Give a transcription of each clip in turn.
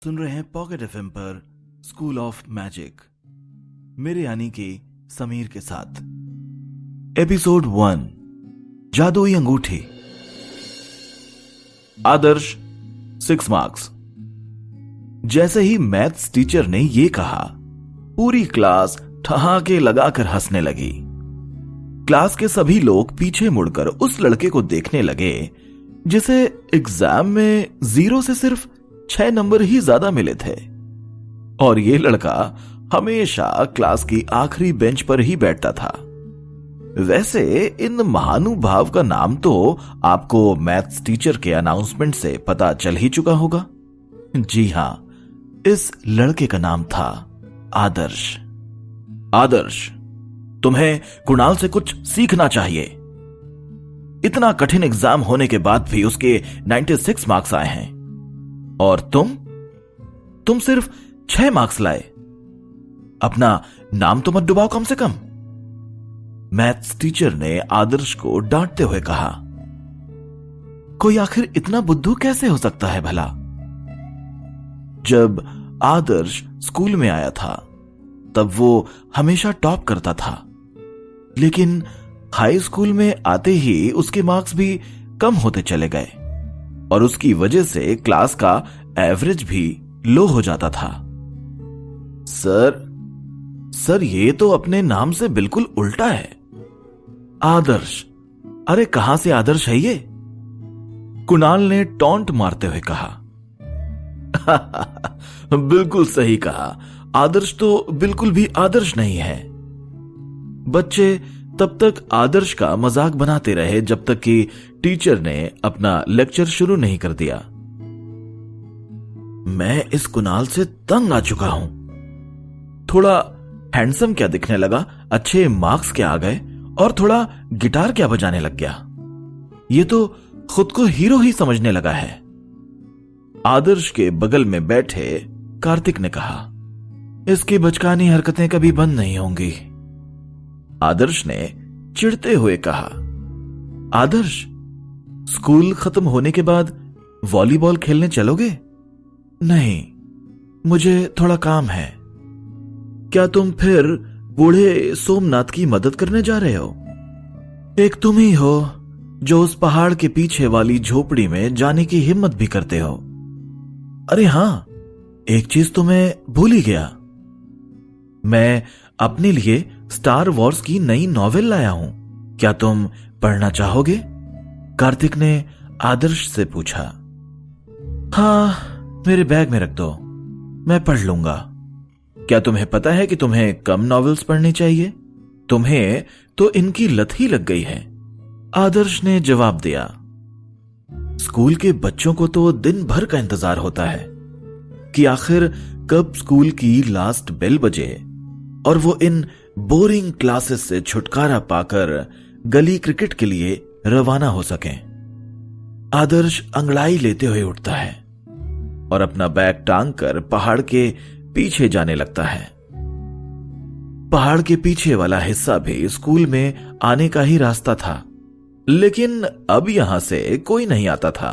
सुन रहे हैं pocket FM पर स्कूल ऑफ मैजिक, मेरे यानी कि समीर के साथ। एपिसोड 1, जादुई अंगूठी। आदर्श 6 मार्क्स। जैसे ही मैथ्स टीचर ने यह कहा, पूरी क्लास ठहाके लगाकर हंसने लगी। क्लास के सभी लोग पीछे मुड़कर उस लड़के को देखने लगे जिसे एग्जाम में 0 से सिर्फ 6 नंबर ही ज्यादा मिले थे, और ये लड़का हमेशा क्लास की आखिरी बेंच पर ही बैठता था। वैसे इन महानुभाव का नाम तो आपको मैथ्स टीचर के अनाउंसमेंट से पता चल ही चुका होगा। जी हां, इस लड़के का नाम था आदर्श। आदर्श, तुम्हें कुणाल से कुछ सीखना चाहिए। इतना कठिन एग्जाम होने के बाद भी उसके 96 मार्क्स आए हैं, और तुम सिर्फ 6 मार्क्स लाए। अपना नाम तो मत डुबाओ कम से कम। मैथ्स टीचर ने आदर्श को डांटते हुए कहा। कोई आखिर इतना बुद्धू कैसे हो सकता है भला? जब आदर्श स्कूल में आया था तब वो हमेशा टॉप करता था, लेकिन हाई स्कूल में आते ही उसके मार्क्स भी कम होते चले गए और उसकी वजह से क्लास का एवरेज भी लो हो जाता था। सर ये तो अपने नाम से बिल्कुल उल्टा है। आदर्श, अरे कहां से आदर्श है ये? कुणाल ने टॉन्ट मारते हुए कहा। बिल्कुल सही कहा, आदर्श तो बिल्कुल भी आदर्श नहीं है। बच्चे तब तक आदर्श का मजाक बनाते रहे जब तक कि टीचर ने अपना लेक्चर शुरू नहीं कर दिया। मैं इस कुणाल से तंग आ चुका हूं। थोड़ा हैंडसम क्या दिखने लगा, अच्छे मार्क्स क्या आ गए, और थोड़ा गिटार क्या बजाने लग गया। ये तो खुद को हीरो ही समझने लगा है। आदर्श के बगल में बैठे कार्तिक ने कहा। इसकी बचकानी हरकतें कभी बंद नहीं होंगी। आदर्श ने चिढ़ते हुए कहा। आदर्श, स्कूल खत्म होने के बाद वॉलीबॉल खेलने चलोगे? नहीं, मुझे थोड़ा काम है। क्या तुम फिर बूढ़े सोमनाथ की मदद करने जा रहे हो? एक तुम ही हो जो उस पहाड़ के पीछे वाली झोपड़ी में जाने की हिम्मत भी करते हो। अरे हां, एक चीज तो मैं भूल ही गया। मैं अपने लिए स्टार वॉर्स की नई नॉवेल लाया हूं, क्या तुम पढ़ना चाहोगे? कार्तिक ने आदर्श से पूछा। हां, मेरे बैग में रख दो, मैं पढ़ लूंगा। क्या तुम्हें पता है कि तुम्हें कम नॉवेल्स पढ़नी चाहिए? तुम्हें तो इनकी लत ही लग गई है। आदर्श ने जवाब दिया। स्कूल के बच्चों को तो दिन भर का इंतजार होता है कि आखिर कब स्कूल की लास्ट बेल बजे और वो इन बोरिंग क्लासेस से छुटकारा पाकर गली क्रिकेट के लिए रवाना हो सकें। आदर्श अंगड़ाई लेते हुए उठता है और अपना बैग टांग कर पहाड़ के पीछे जाने लगता है। पहाड़ के पीछे वाला हिस्सा भी स्कूल में आने का ही रास्ता था, लेकिन अब यहां से कोई नहीं आता था।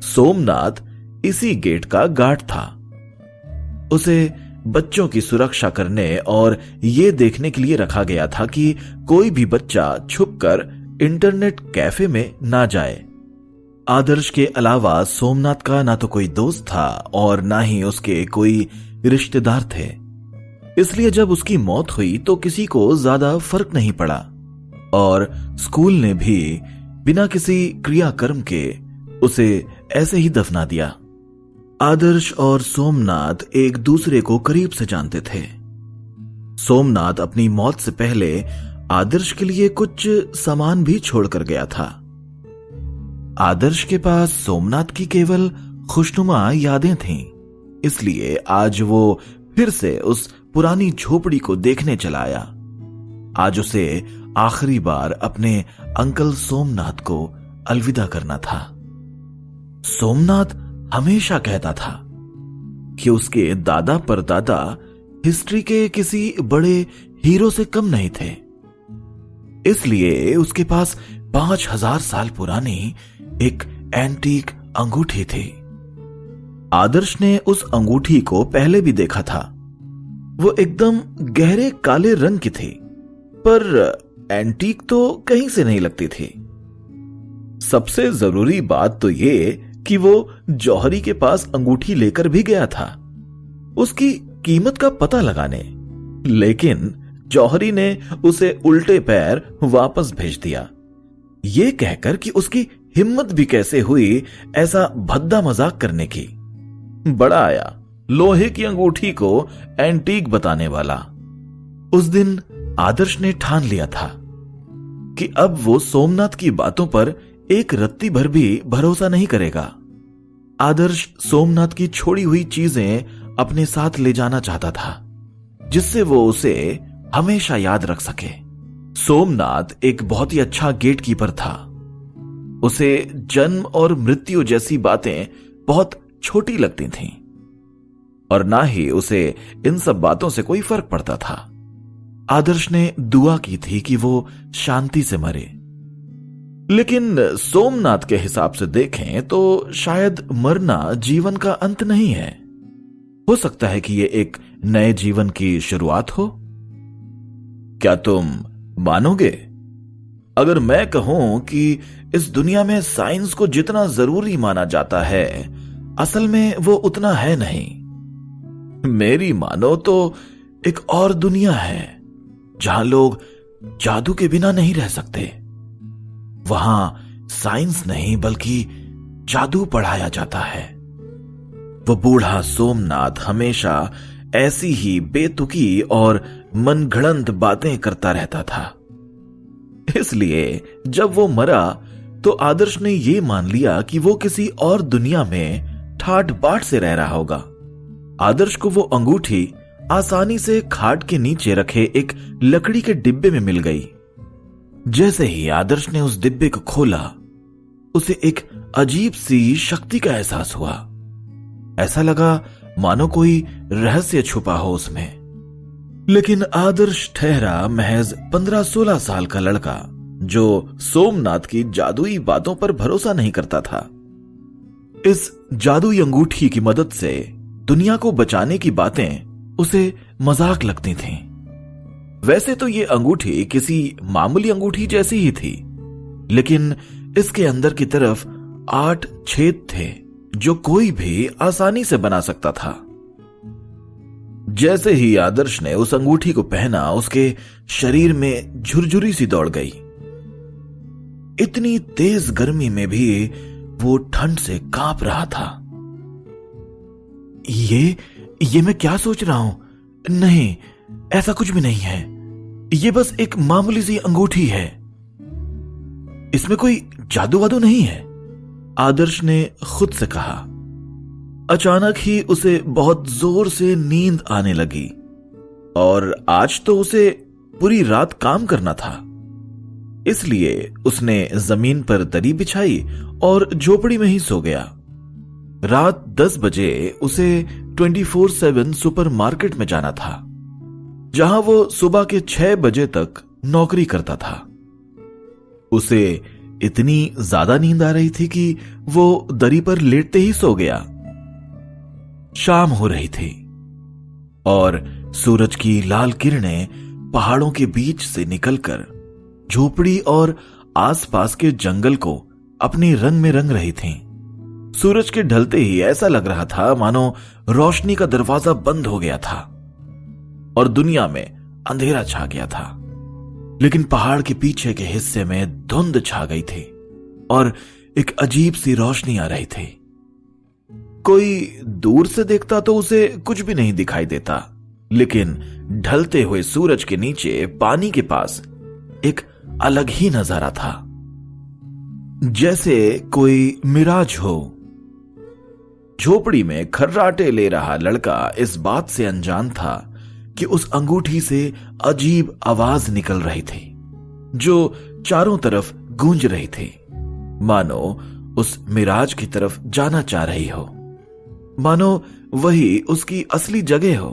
सोमनाथ इसी गेट का गार्ड था। उसे बच्चों की सुरक्षा करने और यह देखने के लिए रखा गया था कि कोई भी बच्चा छुपकर इंटरनेट कैफे में ना जाए। आदर्श के अलावा सोमनाथ का ना तो कोई दोस्त था और ना ही उसके कोई रिश्तेदार थे, इसलिए जब उसकी मौत हुई तो किसी को ज्यादा फर्क नहीं पड़ा और स्कूल ने भी बिना किसी क्रियाकर्म के उसे ऐसे ही दफना दिया। आदर्श और सोमनाथ एक दूसरे को करीब से जानते थे। सोमनाथ अपनी मौत से पहले आदर्श के लिए कुछ सामान भी छोड़कर गया था। आदर्श के पास सोमनाथ की केवल खुशनुमा यादें थीं, इसलिए आज वो फिर से उस पुरानी झोपड़ी को देखने चला आया। आज उसे आखिरी बार अपने अंकल सोमनाथ को अलविदा करना था। सोमनाथ हमेशा कहता था कि उसके दादा परदादा हिस्ट्री के किसी बड़े हीरो से कम नहीं थे, इसलिए उसके पास 5000 साल पुरानी एक एंटीक अंगूठी थी। आदर्श ने उस अंगूठी को पहले भी देखा था। वो एकदम गहरे काले रंग की थी, पर एंटीक तो कहीं से नहीं लगती थी। सबसे जरूरी बात तो ये कि वो जौहरी के पास अंगूठी लेकर भी गया था उसकी कीमत का पता लगाने, लेकिन जौहरी ने उसे उल्टे पैर वापस भेज दिया, ये कहकर कि उसकी हिम्मत भी कैसे हुई ऐसा भद्दा मजाक करने की। बड़ा आया लोहे की अंगूठी को एंटीक बताने वाला। उस दिन आदर्श ने ठान लिया था कि अब वो सोमनाथ की बातों पर एक रत्ती भर भी भरोसा नहीं करेगा। आदर्श सोमनाथ की छोड़ी हुई चीजें अपने साथ ले जाना चाहता था, जिससे वो उसे हमेशा याद रख सके। सोमनाथ एक बहुत ही अच्छा गेट कीपर था। उसे जन्म और मृत्यु जैसी बातें बहुत छोटी लगती थीं, और ना ही उसे इन सब बातों से कोई फर्क पड़ता था। आदर्श ने दुआ की थी कि वो शांति से मरे, लेकिन सोमनाथ के हिसाब से देखें तो शायद मरना जीवन का अंत नहीं है। हो सकता है कि ये एक नए जीवन की शुरुआत हो। क्या तुम मानोगे अगर मैं कहूं कि इस दुनिया में साइंस को जितना जरूरी माना जाता है, असल में वो उतना है नहीं। मेरी मानो तो एक और दुनिया है जहां लोग जादू के बिना नहीं रह सकते। वहां साइंस नहीं बल्कि जादू पढ़ाया जाता है। वो बूढ़ा सोमनाथ हमेशा ऐसी ही बेतुकी और मनगढ़ंत बातें करता रहता था। इसलिए जब वो मरा तो आदर्श ने ये मान लिया कि वो किसी और दुनिया में ठाट बाट से रह रहा होगा। आदर्श को वो अंगूठी आसानी से खाट के नीचे रखे एक लकड़ी के डिब्बे में मिल गई। जैसे ही आदर्श ने उस डिब्बे को खोला, उसे एक अजीब सी शक्ति का एहसास हुआ। ऐसा लगा मानो कोई रहस्य छुपा हो उसमें। लेकिन आदर्श ठहरा महज 15-16 साल का लड़का, जो सोमनाथ की जादुई बातों पर भरोसा नहीं करता था। इस जादुई अंगूठी की मदद से दुनिया को बचाने की बातें उसे मजाक लगती थीं। वैसे तो ये अंगूठी किसी मामूली अंगूठी जैसी ही थी, लेकिन इसके अंदर की तरफ 8 छेद थे जो कोई भी आसानी से बना सकता था। जैसे ही आदर्श ने उस अंगूठी को पहना, उसके शरीर में झुरझुरी सी दौड़ गई। इतनी तेज गर्मी में भी वो ठंड से कांप रहा था। ये मैं क्या सोच रहा हूं? नहीं, ऐसा कुछ भी नहीं है। ये बस एक मामूली सी अंगूठी है, इसमें कोई जादू वादू नहीं है, आदर्श ने खुद से कहा। अचानक ही उसे बहुत जोर से नींद आने लगी, और आज तो उसे पूरी रात काम करना था। इसलिए उसने जमीन पर दरी बिछाई और झोपड़ी में ही सो गया। रात 10 बजे उसे 24/7 सुपरमार्केट में जाना था, जहां वो सुबह के 6 बजे तक नौकरी करता था। उसे इतनी ज्यादा नींद आ रही थी कि वो दरी पर लेटते ही सो गया। शाम हो रही थी और सूरज की लाल किरणें पहाड़ों के बीच से निकलकर झोपड़ी और आसपास के जंगल को अपने रंग में रंग रही थीं। सूरज के ढलते ही ऐसा लग रहा था मानो रोशनी का दरवाजा बंद हो गया था और दुनिया में अंधेरा छा गया था। लेकिन पहाड़ के पीछे के हिस्से में धुंध छा गई थी और एक अजीब सी रोशनी आ रही थी। कोई दूर से देखता तो उसे कुछ भी नहीं दिखाई देता, लेकिन ढलते हुए सूरज के नीचे पानी के पास एक अलग ही नजारा था, जैसे कोई मिराज हो। झोपड़ी में खर्राटे ले रहा लड़का इस बात से अनजान था कि उस अंगूठी से अजीब आवाज निकल रही थी, जो चारों तरफ गूंज रही थी, मानो उस मिराज की तरफ जाना चाह रही हो, मानो वही उसकी असली जगह हो।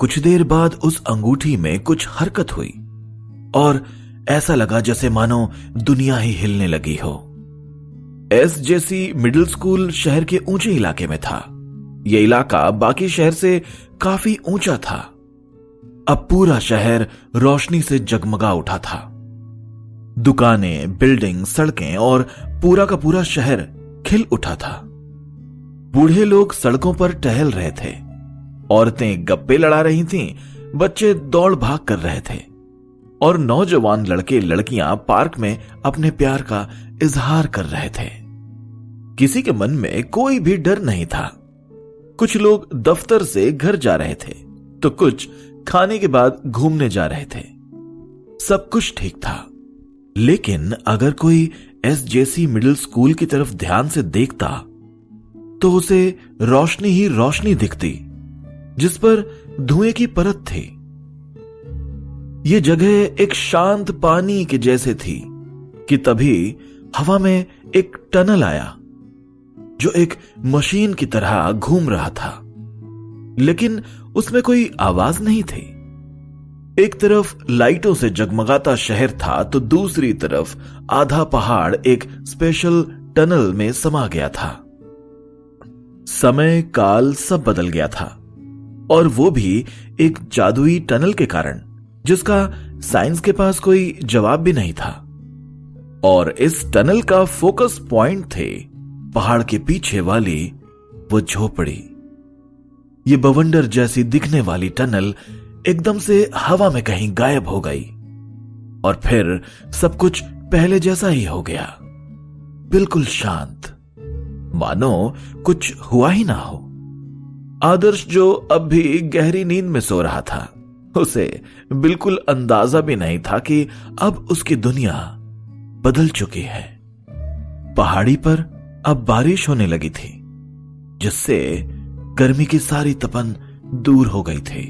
कुछ देर बाद उस अंगूठी में कुछ हरकत हुई और ऐसा लगा जैसे मानो दुनिया ही हिलने लगी हो। एसजेसी मिडिल स्कूल शहर के ऊंचे इलाके में था। यह इलाका बाकी शहर से काफी ऊंचा था। अब पूरा शहर रोशनी से जगमगा उठा था। दुकानें, बिल्डिंग, सड़कें और पूरा का पूरा शहर खिल उठा था। बूढ़े लोग सड़कों पर टहल रहे थे, औरतें गप्पे लड़ा रही थीं, बच्चे दौड़ भाग कर रहे थे और नौजवान लड़के लड़कियां पार्क में अपने प्यार का इजहार कर रहे थे। किसी के मन में कोई भी डर नहीं था। कुछ लोग दफ्तर से घर जा रहे थे तो कुछ खाने के बाद घूमने जा रहे थे। सब कुछ ठीक था, लेकिन अगर कोई एसजेसी मिडिल स्कूल की तरफ ध्यान से देखता तो उसे रोशनी ही रोशनी दिखती, जिस पर धुएं की परत थी। यह जगह एक शांत पानी के जैसे थी कि तभी हवा में एक टनल आया जो एक मशीन की तरह घूम रहा था, लेकिन उसमें कोई आवाज नहीं थी। एक तरफ लाइटों से जगमगाता शहर था तो दूसरी तरफ आधा पहाड़ एक स्पेशल टनल में समा गया था। समय काल सब बदल गया था, और वो भी एक जादुई टनल के कारण, जिसका साइंस के पास कोई जवाब भी नहीं था। और इस टनल का फोकस पॉइंट थे पहाड़ के पीछे वाली वो झोपड़ी। ये बवंडर जैसी दिखने वाली टनल एकदम से हवा में कहीं गायब हो गई, और फिर सब कुछ पहले जैसा ही हो गया, बिल्कुल शांत, मानो कुछ हुआ ही ना हो। आदर्श, जो अब भी गहरी नींद में सो रहा था, उसे बिल्कुल अंदाजा भी नहीं था कि अब उसकी दुनिया बदल चुकी है। पहाड़ी पर अब बारिश होने लगी थी, जिससे गर्मी की सारी तपन दूर हो गई थी।